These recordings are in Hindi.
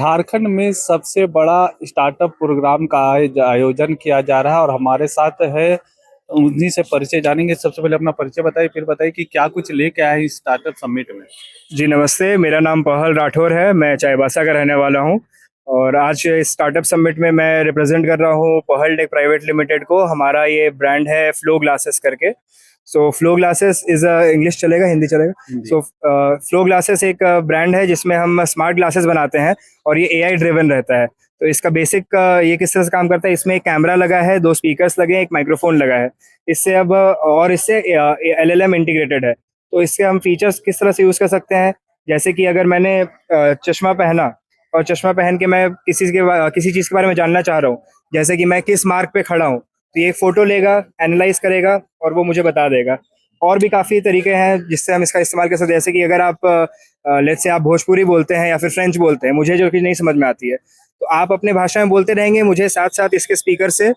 झारखंड में सबसे बड़ा स्टार्टअप प्रोग्राम का आयोजन किया जा रहा है और हमारे साथ है। उन्हीं से परिचय जानेंगे। सबसे पहले अपना परिचय बताइए, फिर बताइए कि क्या कुछ लेके आए हैं इस स्टार्टअप समिट में। जी नमस्ते, मेरा नाम पहल राठौर है। मैं चाईबासा का रहने वाला हूँ और आज स्टार्टअप समिट में मैं रिप्रेजेंट कर रहा हूँ पहल टेक प्राइवेट लिमिटेड को। हमारा ये ब्रांड है फ्लो ग्लासेस करके। So flow glasses is English चलेगा, हिंदी चलेगा? हिंदी। सो फ्लो ग्लासेस एक ब्रांड है जिसमें हम स्मार्ट ग्लासेस बनाते हैं और ये एआई ड्रिवन रहता है। तो इसका बेसिक ये किस तरह से काम करता है, इसमें एक कैमरा लगा है, दो स्पीकर्स लगे हैं, एक माइक्रोफोन लगा है। इससे अब और इससे एलएलएम इंटीग्रेटेड है। तो इससे हम फीचर्स किस तरह से यूज़ कर सकते हैं, जैसे कि अगर मैंने चश्मा पहना और चश्मा पहन के मैं किसी चीज़ के बारे में जानना चाह रहा हूँ, जैसे कि मैं किस मार्ग पे खड़ा हूँ, तो ये फोटो लेगा, एनालाइज करेगा और वो मुझे बता देगा। और भी काफ़ी तरीके हैं जिससे हम इसका इस्तेमाल कर सकते हैं। जैसे कि अगर आप लेट्स से आप भोजपुरी बोलते हैं या फिर फ्रेंच बोलते हैं, मुझे जो कि नहीं समझ में आती है, तो आप अपने भाषा में बोलते रहेंगे, मुझे साथ साथ इसके स्पीकर से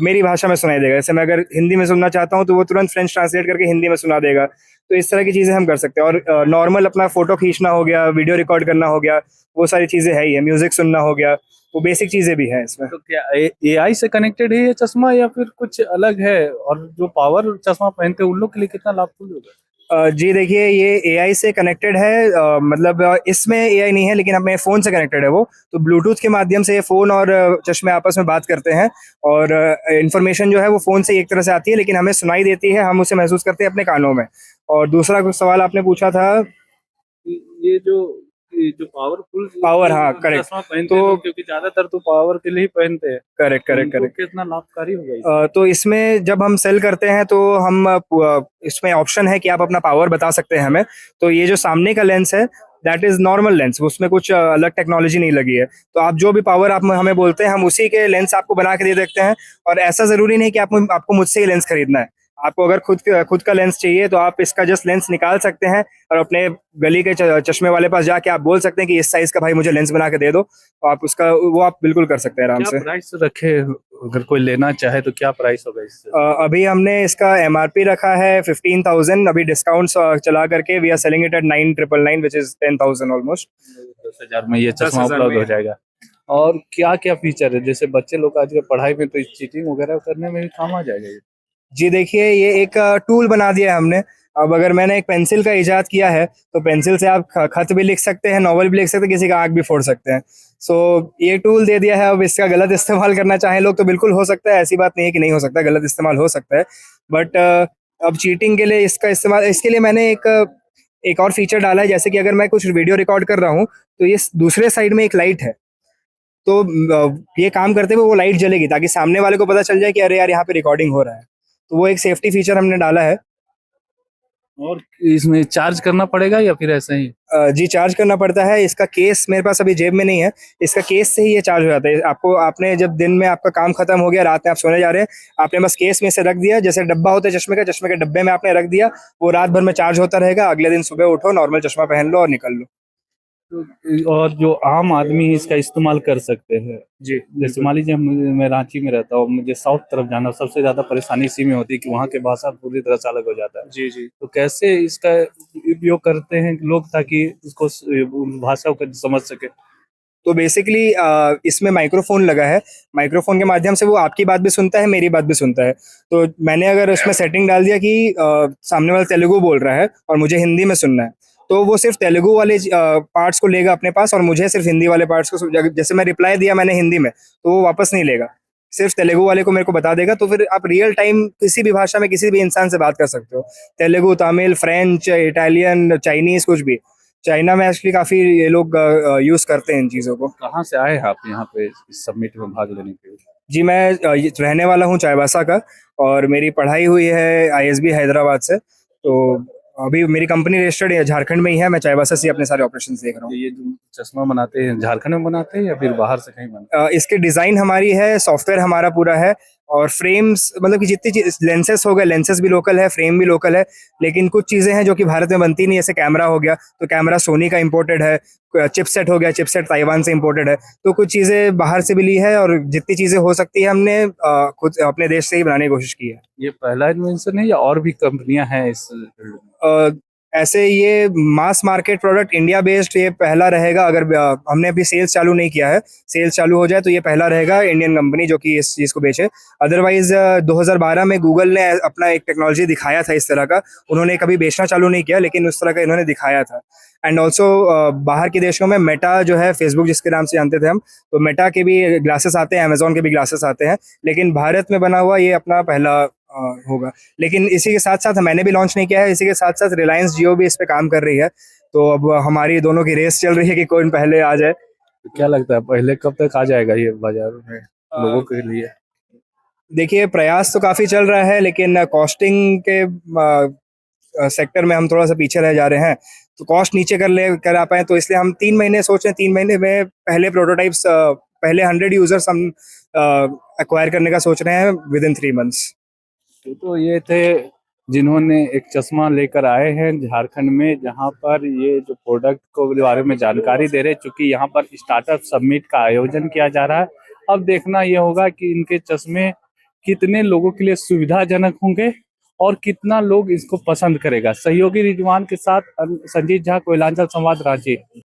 मेरी भाषा में सुनाई देगा। जैसे मैं अगर हिंदी में सुनना चाहता हूँ तो वो तुरंत फ्रेंच ट्रांसलेट करके हिंदी में सुना देगा। तो इस तरह की चीज़ें हम कर सकते हैं। और नॉर्मल अपना फोटो खींचना हो गया, वीडियो रिकॉर्ड करना हो गया, वो सारी चीज़ें है ही है। म्यूजिक सुनना हो गया, वो बेसिक चीज़ें भी हैं इसमें। तो क्या एआई से कनेक्टेड है ये चश्मा या फिर कुछ अलग है? और जो पावर चश्मा पहनते हैं उन लोग के लिए कितना लाभफुल होगा? जी देखिए, ये एआई से कनेक्टेड है। मतलब इसमें एआई नहीं है, लेकिन हमें फ़ोन से कनेक्टेड है वो। तो ब्लूटूथ के माध्यम से ये फ़ोन और चश्मे आपस में बात करते हैं और इन्फॉर्मेशन जो है वो फ़ोन से एक तरह से आती है, लेकिन हमें सुनाई देती है, हम उसे महसूस करते हैं अपने कानों में। और दूसरा कुछ सवाल आपने पूछा था। ये जो पावरफुल पावर, हाँ करेक्ट। चश्मा पहनते तो हैं लोग, क्योंकि ज्यादातर तो पावर के लिए ही पहनते हैं। करेक्ट तो करेक्ट उनको करेक्ट। कितना लाभकारी होगा इससे? तो इसमें जब हम सेल करते हैं तो हम इसमें ऑप्शन है कि आप अपना पावर बता सकते हैं हमें। तो ये जो सामने का लेंस है, दैट इज नॉर्मल लेंस, उसमें कुछ अलग टेक्नोलॉजी नहीं लगी है। तो आप जो भी पावर आप हमें बोलते हैं, हम उसी के लेंस आपको बना के दे देते हैं। और ऐसा जरूरी नहीं कि आपको मुझसे ही लेंस खरीदना है। आपको अगर खुद का लेंस चाहिए तो आप इसका जस्ट लेंस निकाल सकते हैं और अपने गली के चश्मे वाले पास जाके आप बोल सकते हैं कि इस साइज का भाई मुझे लेंस बना के दे दो, तो आप उसका वो आप बिल्कुल कर सकते हैं आराम क्या से। प्राइस रखे? अगर कोई लेना चाहे तो क्या प्राइस होगा इससे? अभी हमने इसका एमआरपी रखा है 15,000। अभी डिस्काउंट्स चला करके we are selling it at 9,999 which is 10,000 almost. 10,000 में ये चश्मा 10,000 उपलब्ध में। हो जाएगा। और क्या क्या फीचर है? जैसे बच्चे लोग आज के पढ़ाई में तो चीटिंग वगैरह करने में भी काम आ जाएगा ये। जी देखिए, ये एक टूल बना दिया है हमने। अब अगर मैंने एक पेंसिल का इजाद किया है, तो पेंसिल से आप खत भी लिख सकते हैं, नॉवल भी लिख सकते हैं, किसी का आँख भी फोड़ सकते हैं। सो ये टूल दे दिया है। अब इसका गलत इस्तेमाल करना चाहें लोग तो बिल्कुल हो सकता है, ऐसी बात नहीं है कि नहीं हो सकता, गलत इस्तेमाल हो सकता है। बट अब चीटिंग के लिए इसका इस्तेमाल, इसके लिए मैंने एक और फीचर डाला है। जैसे कि अगर मैं कुछ वीडियो रिकॉर्ड कर रहा हूँ, तो ये दूसरे साइड में एक लाइट है। तो ये काम करते हुए वो लाइट जलेगी ताकि सामने वाले को पता चल जाए कि अरे यार, यहाँ पे रिकॉर्डिंग हो रहा है। तो वो एक सेफ्टी फीचर हमने डाला है। और इसमें चार्ज करना पड़ेगा या फिर ऐसे ही? जी चार्ज करना पड़ता है। इसका केस मेरे पास अभी जेब में नहीं है, इसका केस से ही ये चार्ज हो जाता है। आपने जब दिन में आपका काम खत्म हो गया, रात में आप सोने जा रहे हैं, आपने बस केस में से रख दिया, जैसे डब्बा होता है चश्मे के डब्बे में आपने रख दिया, वो रात भर में चार्ज होता रहेगा। अगले दिन सुबह उठो, नॉर्मल चश्मा पहन लो और निकल लो। और जो आम आदमी इसका इस्तेमाल कर सकते हैं, जी जैसे बिल्कुल। मान लीजिए मैं रांची में रहता हूँ, मुझे साउथ तरफ जाना, सबसे ज्यादा परेशानी इसी में होती है कि वहाँ के भाषा पूरी तरह से अलग हो जाता है। जी जी। तो कैसे इसका उपयोग करते हैं लोग ताकि उसको उस भाषा को समझ सके? तो बेसिकली इसमें माइक्रोफोन लगा है। माइक्रोफोन के माध्यम से वो आपकी बात भी सुनता है, मेरी बात भी सुनता है। तो मैंने अगर उसमें सेटिंग डाल दिया कि सामने वाला तेलुगु बोल रहा है और मुझे हिंदी में सुनना है, तो वो सिर्फ तेलुगु वाले पार्ट्स को लेगा अपने पास और मुझे सिर्फ हिंदी वाले पार्ट्स को जैसे मैं रिप्लाई दिया मैंने हिंदी में, तो वो वापस नहीं लेगा, सिर्फ तेलुगु वाले को मेरे को बता देगा। तो फिर आप रियल टाइम किसी भी भाषा में किसी भी इंसान से बात कर सकते हो। Telugu, Tamil, French, Italian, Chinese, कुछ भी। चाइना में एक्चुअली काफ़ी ये लोग यूज़ करते हैं इन चीज़ों को। कहाँ से आए हैं आप यहाँ पे इस समिट में भाग लेने के लिए? जी मैं रहने वाला हूँ चाईबासा का और मेरी पढ़ाई हुई है आईएसबी हैदराबाद से। तो अभी मेरी कंपनी रजिस्टर्ड है झारखंड में ही है। मैं चाईबासा से अपने सारे ऑपरेशन देख रहा हूँ। तो ये जो चश्मा बनाते हैं झारखंड में बनाते हैं या फिर बाहर से कहीं बनाते हैं? इसके डिज़ाइन हमारी है, सॉफ्टवेयर हमारा पूरा है और फ्रेम्स, मतलब कि जितनी चीज लेंसेस हो गए, लेंसेस भी लोकल है, फ्रेम भी लोकल है। लेकिन कुछ चीज़ें हैं जो कि भारत में बनती नहीं, जैसे कैमरा हो गया, तो कैमरा सोनी का इम्पोर्टेड है। चिपसेट हो गया, चिपसेट ताइवान से इम्पोर्टेड है। तो कुछ चीज़ें बाहर से भी ली है और जितनी चीज़ें हो सकती है हमने खुद अपने देश से ही बनाने की कोशिश की है। ये पहला इन्वेंशन है या और भी कंपनियां हैं इस फील्ड में? ऐसे ये mass market product India based ये पहला रहेगा। अगर हमने अभी सेल्स चालू नहीं किया है, सेल्स चालू हो जाए तो ये पहला रहेगा इंडियन कंपनी जो कि इस चीज़ को बेचे। अदरवाइज 2012 में गूगल ने अपना एक टेक्नोलॉजी दिखाया था इस तरह का, उन्होंने कभी बेचना चालू नहीं किया लेकिन उस तरह का इन्होंने दिखाया था। एंड ऑल्सो बाहर के देशों में मेटा जो है, फेसबुक जिसके नाम से जानते थे हम, तो मेटा के भी ग्लासेस आते हैं, अमेजोन के भी ग्लासेस आते हैं, लेकिन भारत में बना हुआ ये अपना पहला होगा। लेकिन इसी के साथ साथ मैंने भी लॉन्च नहीं किया है, इसी के साथ साथ रिलायंस जियो भी इस पे काम कर रही है। तो अब हमारी दोनों की रेस चल रही है कि कौन पहले आ जाए। क्या लगता है पहले कब तक आ जाएगा ये बाजार में लोगों के लिए? देखिए, प्रयास तो काफ़ी चल रहा है लेकिन कॉस्टिंग के सेक्टर में हम थोड़ा सा पीछे रह जा रहे हैं। तो कॉस्ट नीचे कर आ पाए, तो इसलिए हम 3 महीने सोच रहे हैं, 3 महीने में पहले प्रोटोटाइप्स, पहले 100 यूजर्स हम एक्वायर करने का सोच रहे हैं विद इन 3 मंथ्स। तो ये थे जिन्होंने एक चश्मा लेकर आए हैं झारखंड में, जहां पर ये जो प्रोडक्ट को बारे में जानकारी दे रहे हैं। चूंकि यहाँ पर स्टार्टअप समिट का आयोजन किया जा रहा है, अब देखना ये होगा कि इनके चश्मे कितने लोगों के लिए सुविधाजनक होंगे और कितना लोग इसको पसंद करेगा। सहयोगी रिजवान के साथ संजीत झा, कोयलांचल संवाद, रांची।